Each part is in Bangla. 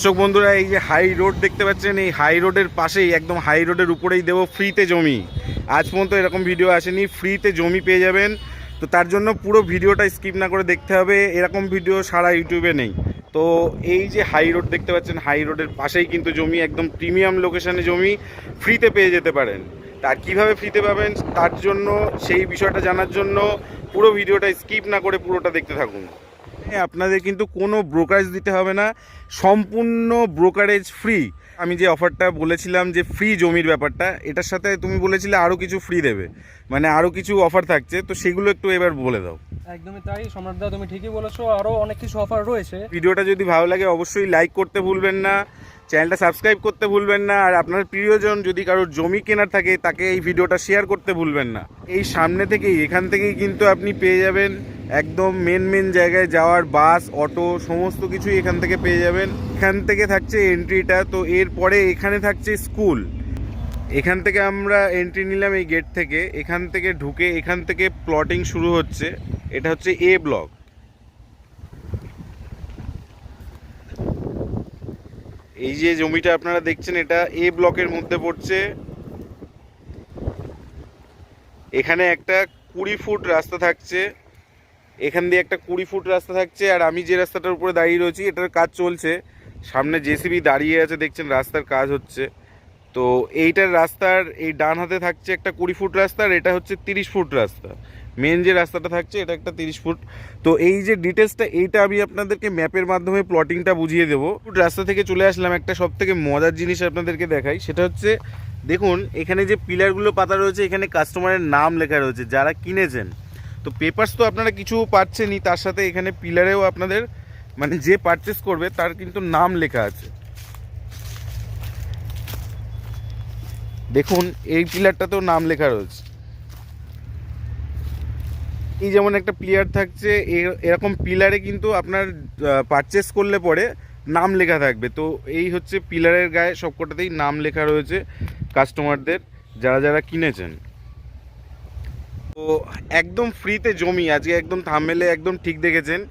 দর্শক বন্ধুরা, এই যে হাই রোড দেখতে পাচ্ছেন, এই হাই রোডের পাশেই একদম হাই রোডের উপরেই দেবো ফ্রিতে জমি। আজ পর্যন্ত এরকম ভিডিও আসেনি, ফ্রিতে জমি পেয়ে যাবেন। তো তার জন্য পুরো ভিডিওটা স্কিপ না করে দেখতে হবে, এরকম ভিডিও সারা ইউটিউবে নেই। তো এই যে হাই রোড দেখতে পাচ্ছেন, হাই রোডের পাশেই কিন্তু জমি, একদম প্রিমিয়াম লোকেশনে জমি ফ্রিতে পেয়ে যেতে পারেন। তার কীভাবে ফ্রিতে পাবেন তার জন্য, সেই বিষয়টা জানার জন্য পুরো ভিডিওটা স্কিপ না করে পুরোটা দেখতে থাকুন। আপনাদের কিন্তু কোনো ব্রোকারেজ দিতে হবে না, সম্পূর্ণ ব্রোকারেজ ফ্রি। আমি যে অফারটা বলেছিলাম যে ফ্রি জমির ব্যাপারটা, এটার সাথে তুমি বলেছিলে আরও কিছু ফ্রি দেবে, মানে আরও কিছু অফার থাকছে, তো সেগুলো একটু এবার বলে দাও। একদমই তাই সম্রাটদা, তুমি ঠিকই বলেছো, আরও অনেক কিছু অফার রয়েছে। ভিডিওটা যদি ভালো লাগে অবশ্যই লাইক করতে ভুলবেন না, চ্যানেলটা সাবস্ক্রাইব করতে ভুলবেন না, আর আপনার প্রিয়জন যদি কারোর জমি কেনার থাকে তাকে এই ভিডিওটা শেয়ার করতে ভুলবেন না। এই সামনে থেকেই, এখান থেকেই কিন্তু আপনি পেয়ে যাবেন একদম মেন জায়গায় যাওয়ার বাস, অটো, সমস্ত কিছুই এখান থেকে পেয়ে যাবেন। এখান থেকে থাকছে এন্ট্রিটা, তো এরপরে এখানে থাকছে স্কুল। এখান থেকে আমরা এন্ট্রি নিলাম এই গেট থেকে, এখান থেকে ঢুকে এখান থেকে প্লটিং শুরু হচ্ছে। এটা হচ্ছে এ ব্লক। এই যে জমিটা আপনারা দেখছেন, এটা এ ব্লকের মধ্যে পড়ছে। এখানে একটা 20 ফুট রাস্তা থাকছে, এখান দিয়ে একটা 20 ফুট রাস্তা থাকছে। আর আমি যে রাস্তাটার উপরে দাঁড়িয়ে রয়েছি, এটার কাজ চলছে, সামনে জেসিবি দাঁড়িয়ে আছে, দেখছেন রাস্তার কাজ হচ্ছে। তো এইটার রাস্তার এই ডান হাতে থাকছে একটা 20 ফুট রাস্তা, আর এটা হচ্ছে 30 ফুট রাস্তা। মেন যে রাস্তাটা থাকছে এটা একটা 30 ফুট। তো এই যে ডিটেলসটা, এইটা আমি আপনাদেরকে ম্যাপের মাধ্যমে প্লটিংটা বুঝিয়ে দেবো। রাস্তা থেকে চলে আসলাম, একটা সব থেকে মজার জিনিস আপনাদেরকে দেখাই, সেটা হচ্ছে দেখুন এখানে যে পিলারগুলো পাতা রয়েছে, এখানে কাস্টমারের নাম লেখা রয়েছে যারা কিনেছেন। তো পেপারস তো আপনারা কিছু পাচ্ছেনই, তার সাথে এখানে পিলারেও আপনাদের মানে যে পারচেস করবে তার কিন্তু নাম লেখা আছে। দেখুন এই পিলারটাতেও নাম লেখা রয়েছে। এই যেমন একটা পিলার থাকছে, এরকম পিলারে কিন্তু আপনার পারচেস করলে পরে নাম লেখা থাকবে। তো এই হচ্ছে পিলারের গায়ে সবকটাতেই নাম লেখা রয়েছে কাস্টমারদের, যারা যারা কিনেছেন। তো একদম ফ্রিতে জমি, আজকে একদম থাম্বনেলে একদম ঠিক দেখেছেন।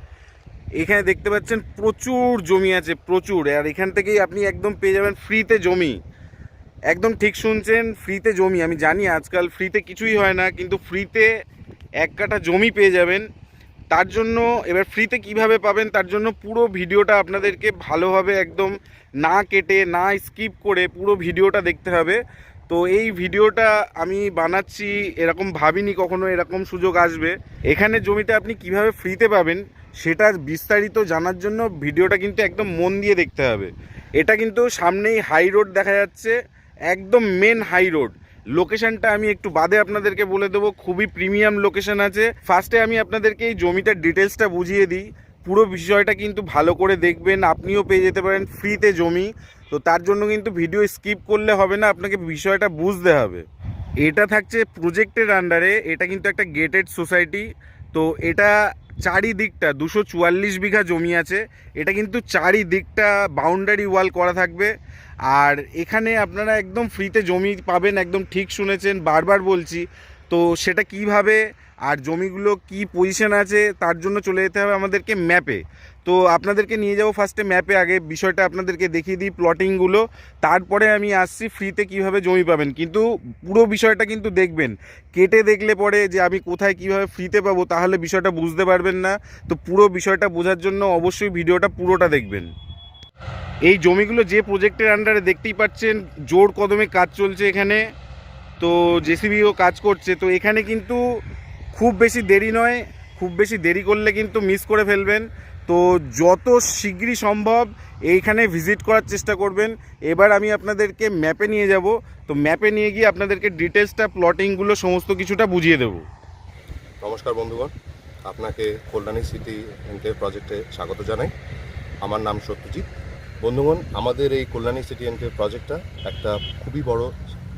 এখানে দেখতে পাচ্ছেন প্রচুর জমি আছে, প্রচুর। আর এখান থেকেই আপনি একদম পেয়ে যাবেন ফ্রিতে জমি। একদম ঠিক শুনছেন, ফ্রিতে জমি। আমি জানি আজকাল ফ্রিতে কিছুই হয় না, কিন্তু ফ্রিতে 1 কাঠা জমি পেয়ে যাবেন। তার জন্য এবার ফ্রিতে কিভাবে পাবেন তার জন্য পুরো ভিডিওটা আপনাদেরকে ভালোভাবে একদম না কেটে, না স্কিপ করে পুরো ভিডিওটা দেখতে হবে। তো এই ভিডিওটা আমি বানাচ্ছি, এরকম ভাবিনি কখনো এরকম সুযোগ আসবে। এখানে জমিটা আপনি কিভাবে ফ্রিতে পাবেন সেটা বিস্তারিত জানার জন্য ভিডিওটা কিন্তু একদম মন দিয়ে দেখতে হবে। এটা কিন্তু সামনেই হাই রোড দেখা যাচ্ছে, একদম মেন হাই রোড। লোকেশনটা আমি একটু বাদে আপনাদেরকে বলে দেবো, খুবই প্রিমিয়াম লোকেশন আছে। ফার্স্টে আমি আপনাদেরকে এই জমিটার ডিটেলসটা বুঝিয়ে দিই, পুরো বিষয়টা কিন্তু ভালো করে দেখবেন, আপনিও পেয়ে যেতে পারেন ফ্রিতে জমি। তো তার জন্য কিন্তু ভিডিও স্কিপ করলে হবে না, আপনাকে বিষয়টা বুঝতে হবে। এটা থাকছে প্রজেক্টের আন্ডারে, এটা কিন্তু একটা গেটেড সোসাইটি। তো এটা চারিদিকটা 244 বিঘা জমি আছে, এটা কিন্তু চারিদিকটা বাউন্ডারি ওয়াল করা থাকবে। আর এখানে আপনারা একদম ফ্রিতে জমি পাবেন, একদম ঠিক শুনেছেন, বারবার বলছি। তো সেটা কিভাবে আর জমিগুলো কি পজিশন আছে তার জন্য চলে যেতে হবে আমাদেরকে ম্যাপে। তো আপনাদেরকে নিয়ে যাব ফার্স্টে ম্যাপে, আগে বিষয়টা আপনাদেরকে দেখিয়ে দিই প্লটিংগুলো, তারপরে আমি আসছি ফ্রিতে কিভাবে জমি পাবেন। কিন্তু পুরো বিষয়টা কিন্তু দেখবেন, কেটে দেখলে পরে যে আমি কোথায় কিভাবে ফ্রিতে পাবো তাহলে বিষয়টা বুঝতে পারবেন না। তো পুরো বিষয়টা বোঝার জন্য অবশ্যই ভিডিওটা পুরোটা দেখবেন। এই জমিগুলো যে প্রজেক্টের আন্ডারে দেখতেই পাচ্ছেন, জোর কদমে কাজ চলছে এখানে। তো জেসিবিও কাজ করছে। তো এখানে কিন্তু খুব বেশি দেরি নয়, খুব বেশি দেরি করলে কিন্তু মিস করে ফেলবেন। তো যত শীঘ্রই সম্ভব এইখানে ভিজিট করার চেষ্টা করবেন। এবার আমি আপনাদেরকে ম্যাপে নিয়ে যাব, তো ম্যাপে নিয়ে গিয়ে আপনাদেরকে ডিটেলসটা, প্লটিংগুলো সমস্ত কিছুটা বুঝিয়ে দেবো। নমস্কার বন্ধুগণ, আপনাকে কল্যাণী সিটি এনক্লেভ প্রজেক্টে স্বাগত জানাই। আমার নাম সত্যজিৎ। বন্ধুগণ, আমাদের এই কল্যাণী সিটি এনক্লেভ প্রজেক্টটা একটা খুবই বড়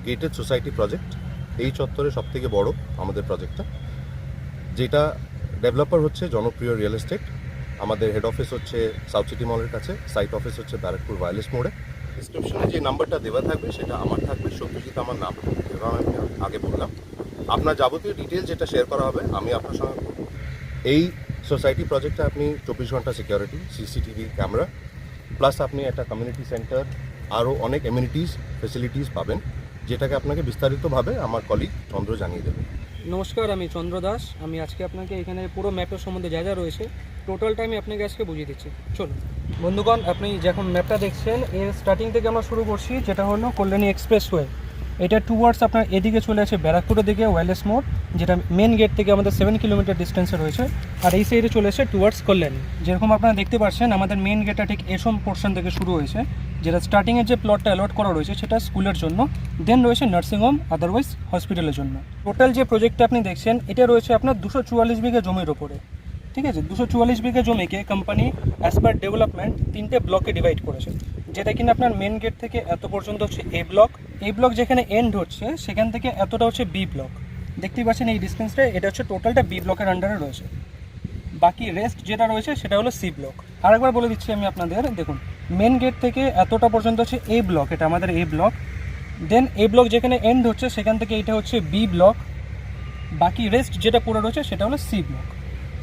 গেটেড সোসাইটি প্রজেক্ট। এই চত্বরে সবথেকে বড় আমাদের প্রজেক্টটা, যেটা ডেভেলপার হচ্ছে জনপ্রিয় রিয়েল এস্টেট। আমাদের হেড অফিস হচ্ছে সাউথ সিটি মলের কাছে, সাইট অফিস হচ্ছে ব্যারাকপুর ওয়্যারলেস মোড়ে। ডিসক্রিপশনে যে নাম্বারটা দেওয়া থাকবে সেটা আমার থাকবে, সত্যজিৎ আমার নাম, এবং আমি আগে বললাম আপনার যাবতীয় ডিটেলস যেটা শেয়ার করা হবে আমি আপনার সঙ্গে করব। এই সোসাইটি প্রজেক্টে আপনি 24 ঘন্টা সিকিউরিটি, সিসিটিভি ক্যামেরা প্লাস আপনি একটা কমিউনিটি সেন্টার, আরও অনেক এমিউনিটিস ফেসিলিটিস পাবেন, যেটাকে আপনাকে বিস্তারিতভাবে আমার কলিগ চন্দ্র জানিয়ে দেবে। নমস্কার, আমি চন্দ্র দাস। আমি আজকে আপনাকে এখানে পুরো ম্যাপের সম্বন্ধে যা যা রয়েছে টোটালটা আমি আপনাকে আজকে বুঝিয়ে দিচ্ছি। চলুন বন্ধুগণ, আপনি যখন ম্যাপটা দেখছেন এর স্টার্টিং থেকে আমরা শুরু করছি, যেটা হলো কল্যাণী এক্সপ্রেসওয়ে। এটা টুয়ার্ডস আপনার এদিকে চলে আসে ব্যারাকপুরের দিকে ওয়্যারলেস মোড়, যেটা মেন গেট থেকে আমাদের 7 কিলোমিটার ডিস্টেন্সে রয়েছে। আর এই সাইডে চলে আসে টুয়ার্ডস কল্যাণী। যেরকম আপনারা দেখতে পাচ্ছেন, আমাদের মেন গেটটা ঠিক এসম পোর্শন থেকে শুরু হয়েছে, যেটা স্টার্টিংয়ের যে প্লটটা অ্যালট করা রয়েছে সেটা স্কুলের জন্য, দেন রয়েছে নার্সিংহোম, আদারওয়াইজ হসপিটালের জন্য। টোটাল যে প্রজেক্টটা আপনি দেখছেন এটা রয়েছে আপনার 244 বিঘা জমির ওপরে। ঠিক আছে, 244 বিঘা জমিকে কোম্পানি অ্যাজ পার ডেভেলপমেন্ট 3টে ব্লকে ডিভাইড করেছে, যেটা কিনা আপনার মেন গেট থেকে এত পর্যন্ত হচ্ছে এ ব্লক, এই ব্লক যেখানে এন্ড হচ্ছে সেখান থেকে এতটা হচ্ছে বি ব্লক। দেখতেই পাচ্ছেন এই ডিস্টেন্সটা, এটা হচ্ছে টোটালটা বি ব্লকের আন্ডারে রয়েছে। বাকি রেস্ট যেটা রয়েছে সেটা হলো সি ব্লক। আরেকবার বলে দিচ্ছি আমি আপনাদের, দেখুন মেন গেট থেকে এতটা পর্যন্ত হচ্ছে এ ব্লক, এটা আমাদের এ ব্লক। দেন এ ব্লক যেখানে এন্ড হচ্ছে সেখান থেকে এটা হচ্ছে বি ব্লক। বাকি রেস্ট যেটা পুরো রয়েছে সেটা হলো সি ব্লক।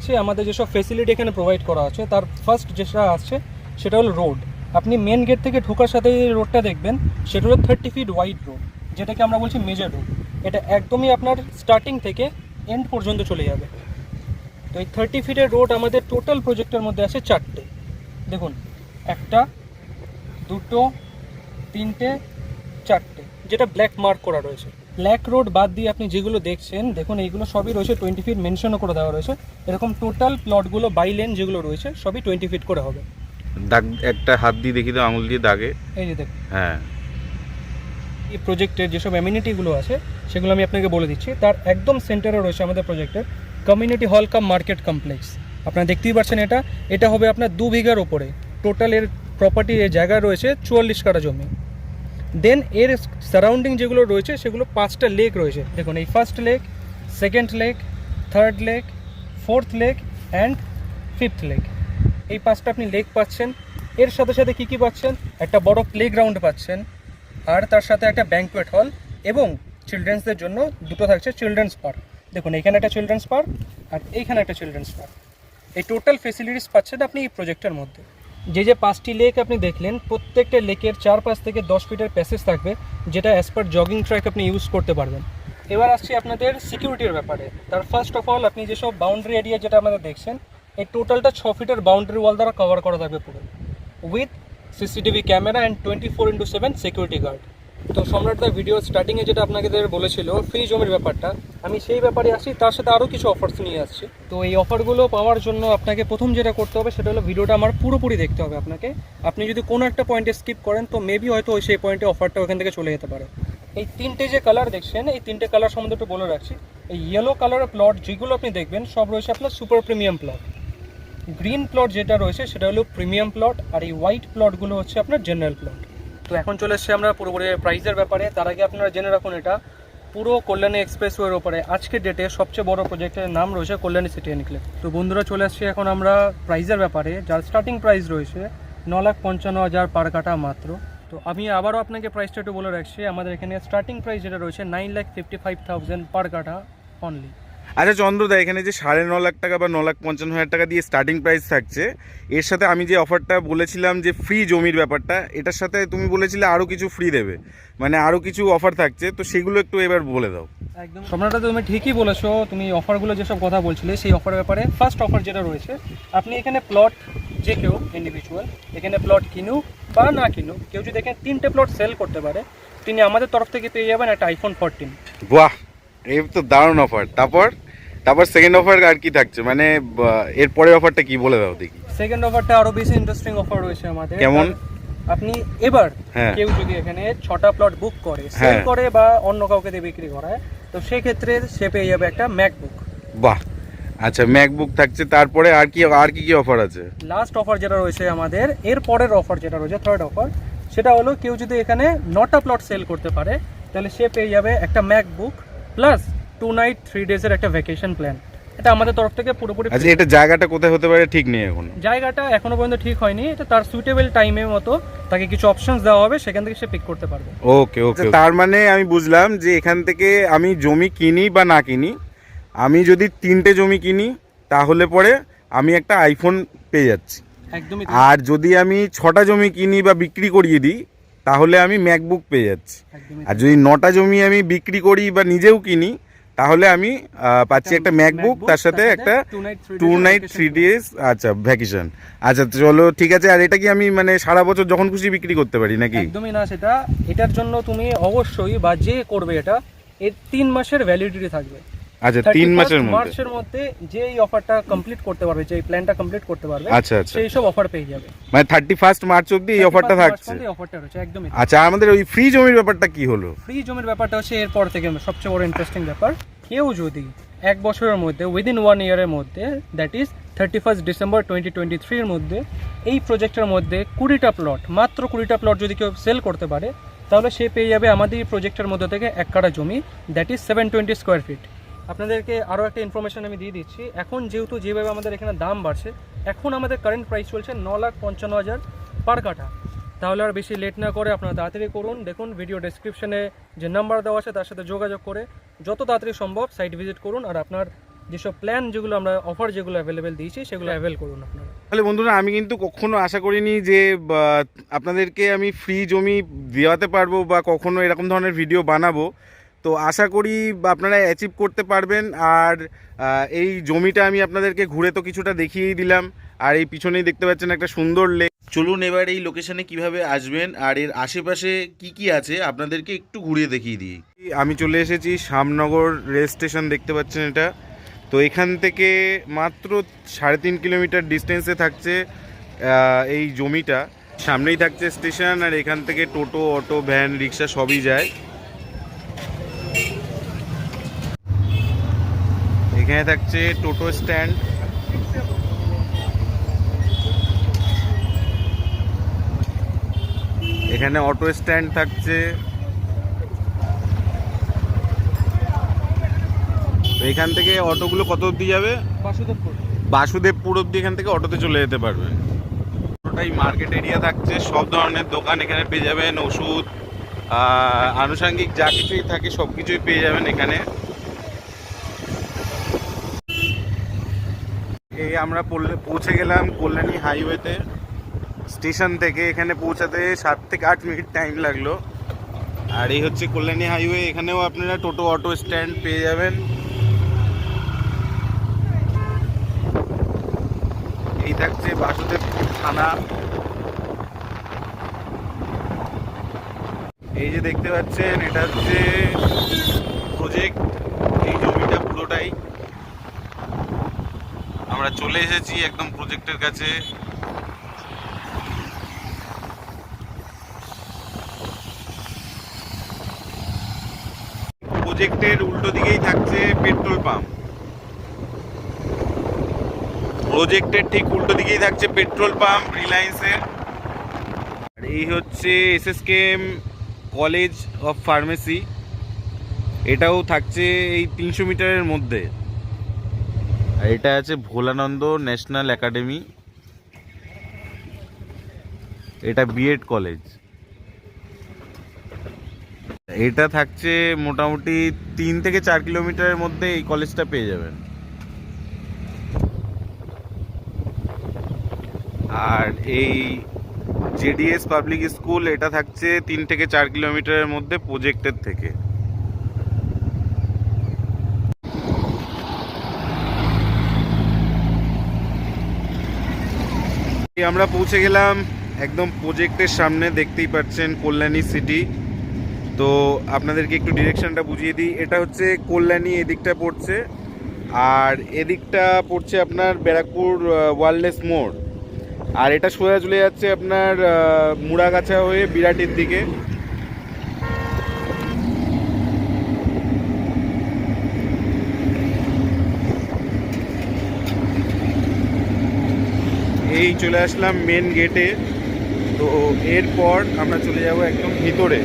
সে আমাদের যেসব ফেসিলিটি এখানে প্রোভাইড করা আছে তার ফার্স্ট যেটা আসছে সেটা হলো রোড। আপনি মেন গেট থেকে ঢোকার সাথে যে রোডটা দেখবেন সেটা হলো 30 ফিট ওয়াইড রোড, যেটাকে আমরা বলছি মেজর রোড। এটা একদমই আপনার স্টার্টিং থেকে এন্ড পর্যন্ত চলে যাবে। তো এই 30 ফিটের রোড আমাদের টোটাল প্রজেক্টের মধ্যে আছে 4টে। দেখুন, 1টা 2টো 3টে 4টে, যেটা ব্ল্যাক মার্ক করা রয়েছে। ব্ল্যাক রোড বাদ দিয়ে আপনি যেগুলো দেখছেন, দেখুন এইগুলো সবই রয়েছে 20 ফিট, মেনশনও করে দেওয়া রয়েছে। এরকম টোটাল প্লটগুলো বাই লেন যেগুলো রয়েছে সবই 20 ফিট করে হবে। দাগ একটা হাত দিয়ে দেখি তো, আঙুল দিয়ে দাগে। এই যে দেখুন, হ্যাঁ, এই প্রজেক্টের যেসব অ্যামিনিটিগুলো আছে সেগুলো আমি আপনাকে বলে দিচ্ছি। তার একদম সেন্টারে রয়েছে আমাদের প্রজেক্টের কমিউনিটি হল কাম মার্কেট কমপ্লেক্স। আপনারা দেখতেই পাচ্ছেন এটা হবে আপনার 2 বিঘার ওপরে। টোটাল এর প্রপার্টি এর জায়গা রয়েছে 44 কাঠা জমি। দেন এর সারাউন্ডিং যেগুলো রয়েছে সেগুলো 5টা লেক রয়েছে। দেখুন, এই first lake, second lake, third lake, fourth lake and fifth lake. এই 5টা আপনি লেক পাচ্ছেন। এর সাথে সাথে কী কী পাচ্ছেন? একটা বড় প্লেগ্রাউন্ড পাচ্ছেন, আর তার সাথে একটা ব্যাঙ্কোয়েট হল, এবং চিলড্রেন্সদের জন্য 2টো থাকছে চিলড্রেন্স পার্ক। দেখুন, এখানে একটা চিলড্রেন্স পার্ক আর এইখানে একটা চিলড্রেন্স পার্ক। এই টোটাল ফেসিলিটিস পাচ্ছেন আপনি এই প্রজেক্টের মধ্যে। যে 5টি লেক আপনি দেখলেন, প্রত্যেকটা লেকের 4-5 থেকে 10 ফিটের প্যাসেজ থাকবে, যেটা অ্যাজ পার জগিং ট্র্যাক আপনি ইউজ করতে পারবেন। এবার আসছি আপনাদের সিকিউরিটির ব্যাপারে। তার ফার্স্ট অফ অল আপনি যেসব বাউন্ডারি এরিয়া যেটা আমাদের দেখছেন, এই টোটালটা 6 ফিটের বাউন্ডারি ওয়াল দ্বারা কভার করা থাকবে পুরো, with CCTV camera and 24/7 security guard. তো সম্রাটদা ভিডিও স্টার্টিংয়ে যেটা আপনাদের বলেছিল ফ্রি জমির ব্যাপারটা, আমি সেই ব্যাপারে আসি, তার সাথে আরও কিছু অফার্স নিয়ে আসছি। তো এই অফারগুলো পাওয়ার জন্য আপনাকে প্রথম যেটা করতে হবে সেটা হলো ভিডিওটা আমার পুরোপুরি দেখতে হবে আপনাকে। আপনি যদি কোনো একটা পয়েন্টে স্কিপ করেন তো মেবি হয়তো সেই পয়েন্টে অফারটা ওখান থেকে চলে যেতে পারে। এই 3টে যে কালার দেখছেন, এই 3টে কালার সম্বন্ধে একটু বলে রাখছি। এই ইয়েলো কালারের প্লট যেগুলো আপনি দেখবেন সব রয়েছে আপনার super premium plot. Green plot যেটা রয়েছে সেটা হলো প্রিমিয়াম প্লট, আর এই হোয়াইট প্লটগুলো হচ্ছে আপনার জেনারেল প্লট। তো এখন চলে এসেছি আমরা পুরোপুরি প্রাইসের ব্যাপারে। তার আগে আপনারা জেনে রাখুন, এটা পুরো কল্যাণী এক্সপ্রেসওয়ের ওপরে আজকের ডেটে সবচেয়ে বড় প্রজেক্টের নাম রয়েছে কল্যাণী সিটি এনক্লেভ। তো বন্ধুরা, চলে আসছি এখন আমরা প্রাইসের ব্যাপারে, যার স্টার্টিং প্রাইস রয়েছে 9,55,000 পার কাঠা মাত্র। তো আমি আবারও আপনাকে প্রাইসটা একটু বলে রাখছি, আমাদের এখানে স্টার্টিং প্রাইস যেটা রয়েছে 9,55,000 পার কাঠা অনলি। আচ্ছা চন্দ্রদা, এখানে যে 9.5 লাখ টাকা বা 9,55,000 টাকা দিয়ে স্টার্টিং প্রাইস থাকছে, এর সাথে আমি যে অফারটা বলেছিলাম যে ফ্রি জমির ব্যাপারটা, এটার সাথে তুমি বলেছিলে আরও কিছু ফ্রি দেবে, মানে আরও কিছু অফার থাকছে, তো সেগুলো একটু এবার বলে দাও। একদম সম্রাটদা, তুমি ঠিকই বলেছো। তুমি অফারগুলো যেসব কথা বলছিলে সেই অফারের ব্যাপারে ফার্স্ট অফার যেটা রয়েছে, আপনি এখানে প্লট যে কেউ ইন্ডিভিজুয়াল এখানে প্লট কিনুক বা না কিনুক, কেউ যদি এখানে 3টে প্লট সেল করতে পারে, তিনি আমাদের তরফ থেকে পেয়ে যাবেন একটা iPhone 14। বাহ, এই তো দারুণ অফার। তারপর সেকেন্ড অফার আর কি থাকছে, মানে এর পরের অফারটা কি বলে দাও দেখি। সেকেন্ড অফারটা আরো বেশি ইন্টারেস্টিং অফার রয়েছে আমাদের। কেমন? আপনি এবার হ্যাঁ, কেউ যদি এখানে 6টা প্লট বুক করে, সেল করে বা অন্য কাউকে দিয়ে বিক্রি করায়, তো সেই ক্ষেত্রে সে পেয়ে যাবে একটা ম্যাকবুক। বাহ, আচ্ছা ম্যাকবুক থাকছে। তারপরে আর কি অফার আছে? লাস্ট অফার যেটা রয়েছে আমাদের, এর পরের অফার যেটা রয়েছে থার্ড অফার, সেটা হলো কেউ যদি এখানে 9টা প্লট সেল করতে পারে তাহলে সে পেয়ে যাবে একটা ম্যাকবুক প্লাস 2 নাইট 3 ডেজের একটা ভ্যাকেশন প্ল্যান। এটা আমাদের তরফ থেকে পুরোপুরি। আচ্ছা, এটা জায়গাটা কোথায় হতে পারে ঠিক নেই এখন? জায়গাটা এখনো পর্যন্ত ঠিক হয়নি, এটা তার সুইটেবল টাইমের মতো তাকে কিছু অপশনস দেওয়া হবে, সেখান থেকে সে পিক করতে পারবে। ওকে, তার মানে আমি বুঝলাম যে এখান থেকে আমি জমি কিনি বা না কিনি, আমি যদি 3টে জমি কিনি তাহলে পরে আমি একটা আইফোন পেয়ে যাচ্ছি। একদমই আর যদি আমি 6টা জমি কিনি বা বিক্রি করিয়ে দিই তাহলে আমি ম্যাকবুক পেয়ে যাচ্ছি। একদমই আর যদি 9টা জমি আমি বিক্রি করি বা নিজেও কিনি তাহলে আমি পাচ্ছি একটা ম্যাকবুক, তার সাথে একটা 2 নাইট 3 ডেজ আচ্ছা ভ্যাকেশন। আচ্ছা চলো ঠিক আছে। আর এটা কি আমি মানে সারা বছর যখন খুশি বিক্রি করতে পারি নাকি? একদমই না, সেটা এটার জন্য তুমি অবশ্যই বা যে করবে এটা এর 3 মাসের ভ্যালিডিটি থাকবে। আচ্ছা 3 মাসের মধ্যে, মার্চের মধ্যে যে এই অফারটা কমপ্লিট করতে পারবে, যে এই প্ল্যানটা কমপ্লিট করতে পারবে, আচ্ছা আচ্ছা, সেই সব অফার পেয়ে যাবে। মানে 31 মার্চ অবধি এই অফারটা থাকছে। এই অফারটা রয়েছে একদমই। আচ্ছা আমাদের ওই ফ্রি জমির ব্যাপারটা কি হলো? ফ্রি জমির ব্যাপারটা হচ্ছে এরপর থেকে সবচেয়ে বড় ইন্টারেস্টিং ব্যাপার। কেউ যদি 1 বছরের মধ্যে উইদিন 1 ইয়ারের মধ্যে, দ্যাট ইজ 31 ডিসেম্বর 2023 এর মধ্যে এই প্রজেক্টের মধ্যে 20টা প্লট, মাত্র 20টা প্লট যদি কেউ সেল করতে পারে তাহলে সে পেয়ে যাবে আমাদের এই প্রজেক্টের মধ্যে থেকে 1 কাঠা জমি, দ্যাট ইজ 720 স্কোয়ার ফিট। আপনাদেরকে আরও একটা ইনফরমেশন আমি দিয়ে দিচ্ছি। এখন যেহেতু যেভাবে আমাদের এখানে দাম বাড়ছে, এখন আমাদের কারেন্ট প্রাইস চলছে 9,55,000 পার কাঠা। তাহলে আর বেশি লেট না করে আপনারা তাড়াতাড়ি করুন। দেখুন ভিডিও ডেসক্রিপশনে যে নাম্বার দেওয়া আছে তার সাথে যোগাযোগ করে যত তাড়াতাড়ি সম্ভব সাইট ভিজিট করুন, আর আপনার যেসব প্ল্যান যেগুলো আমরা অফার যেগুলো অ্যাভেলেবেল দিয়েছি সেগুলো অ্যাভেল করুন আপনারা। তাহলে বন্ধুরা আমি কিন্তু কখনো আশা করিনি যে আপনাদেরকে আমি ফ্রি জমি দেওয়াতে পারবো বা কখনো এরকম ধরনের ভিডিও বানাবো। তো আশা করি আপনারা অ্যাচিভ করতে পারবেন। আর এই জমিটা আমি আপনাদেরকে ঘুরে তো কিছুটা দেখিয়েই দিলাম, আর এই পিছনেই দেখতে পাচ্ছেন একটা সুন্দর লেক। চলুন এবার এই লোকেশনে কিভাবে আসবেন আর এর আশেপাশে কি কি আছে আপনাদেরকে একটু ঘুরিয়ে দেখিয়ে দিই। আমি চলে এসেছি শ্যামনগর রেল স্টেশন, দেখতে পাচ্ছেন এটা। তো এখান থেকে মাত্র 3.5 কিলোমিটার ডিস্টেন্সে থাকছে এই জমিটা। সামনেই থাকছে স্টেশন, আর এখান থেকে টোটো, অটো, ভ্যান, রিক্সা সবই যায়। এখানে থাকছে টোটো স্ট্যান্ড। এখানে অটো স্ট্যান্ড থাকছে। তো এখান থেকে অটোগুলো কত অবধি যাবে? বাসুদেবপুর অবধি এখান থেকে অটোতে চলে যেতে পারবেন। পুরোটাই মার্কেট এরিয়া থাকছে, সব ধরনের দোকান এখানে পেয়ে যাবেন। ওষুধ, আনুষঙ্গিক যা কিছুই থাকে সব কিছুই পেয়ে যাবেন এখানে। এই আমরা পৌঁছে গেলাম কল্যাণী হাইওয়েতে। স্টেশন থেকে এখানে পৌঁছাতে 7 থেকে 8 মিনিট টাইম লাগলো। আর এই হচ্ছে কল্যাণী হাইওয়ে। এখানেও আপনারা টোটো, অটো স্ট্যান্ড পেয়ে যাবেন। এই থাকছে বাসুদেবপুর থানা। এই যে দেখতে পাচ্ছেন এটা হচ্ছে প্রজেক্ট, এই জমিটা পুরোটাই। আমরা চলে এসেছি একদম প্রজেক্টের কাছে। প্রজেক্টের উল্টো দিকেই থাকছে পেট্রোল পাম্প। প্রজেক্টের ঠিক উল্টো দিকেই থাকছে পেট্রোল পাম্প রিলায়েন্সের। আর এই হচ্ছে SSKM কলেজ অফ ফার্মেসি, এটাও থাকছে এই 300 মিটারের মধ্যে। আর এটা আছে ভোলানন্দ ন্যাশনাল একাডেমি, এটা বিএড কলেজ। এটা থাকছে মোটামুটি 3 থেকে 4 কিলোমিটারের মধ্যে এই কলেজটা পেয়ে যাবেন। আর এই JDS পাবলিক স্কুল, এটা থাকছে 3 থেকে 4 কিলোমিটারের মধ্যে প্রজেক্টের থেকে। আমরা পৌঁছে গেলাম একদম প্রজেক্টের সামনে, দেখতেই পাচ্ছেন কল্যাণী সিটি। তো আপনাদেরকে একটু ডিরেকশনটা বুঝিয়ে দিই। এটা হচ্ছে কল্যাণী, এদিকটা পড়ছে, আর এদিকটা পড়ছে আপনার ব্যারাকপুর ওয়ারলেস মোড়। আর এটা সোজা চলে যাচ্ছে আপনার মুড়াগাছা হয়ে বিরাটির দিকে। এই চলে আসলাম মেন গেটে। তো এরপর আমরা চলে যাব একদম ভিতরে।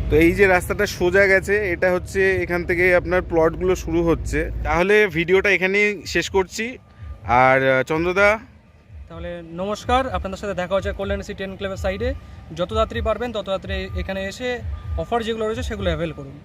তো এই যে রাস্তাটা সোজা গেছে এটা হচ্ছে এখান থেকে আপনার প্লটগুলো শুরু হচ্ছে। তাহলে ভিডিওটা এখানেই শেষ করছি। আর চন্দ্রদা, তাহলে নমস্কার, আপনাদের সাথে দেখা হচ্ছে কল্যাণী সিটি এনক্লেভের সাইডে। যত তাড়াতাড়ি পারবেন তত তাড়াতাড়ি এখানে এসে অফার যেগুলো রয়েছে সেগুলো অ্যাভেল করুন।